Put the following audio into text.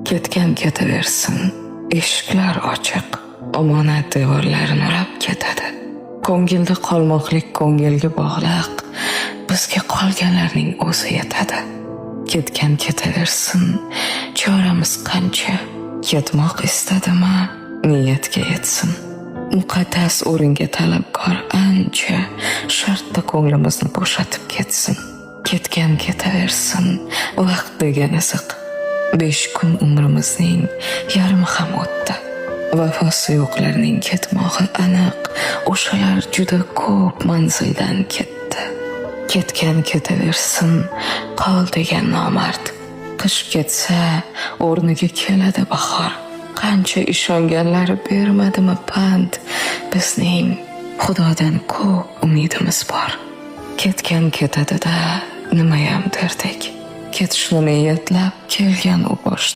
Ketgan ketaversin, eshiklar ochiq, omonat devorlarini urab ketadi. Ko'ngilda qolmoqlik ko'ngilga bog'liq, bizga qolganlarning o'zi yetadi. Ketgan ketaversin, choramiz qancha, ketmoq istadimi, niyatga yetsin. Muqaddas o'ringa talabkor ancha, shartda ko'nglimizni bo'shatib ketsin. Ketgan ketaversin, vaqt degani ziq. 5 kun umrimizning yarmi ham o'tdi. Vafosi yo'qlarning ketmog'i aniq, o'shalar juda ko'p manzildan ketdi. Ketgan ketaversin, qol degan nomard. Qish ketsa, o'rniga keladi bahor. Qancha ishonganlari bermadimi pand, bizning Xudodan ko'p umidimiz bor. Ketgan ketadi-da, nimayam derdik. Ketishni niyatlab kelgan u bosh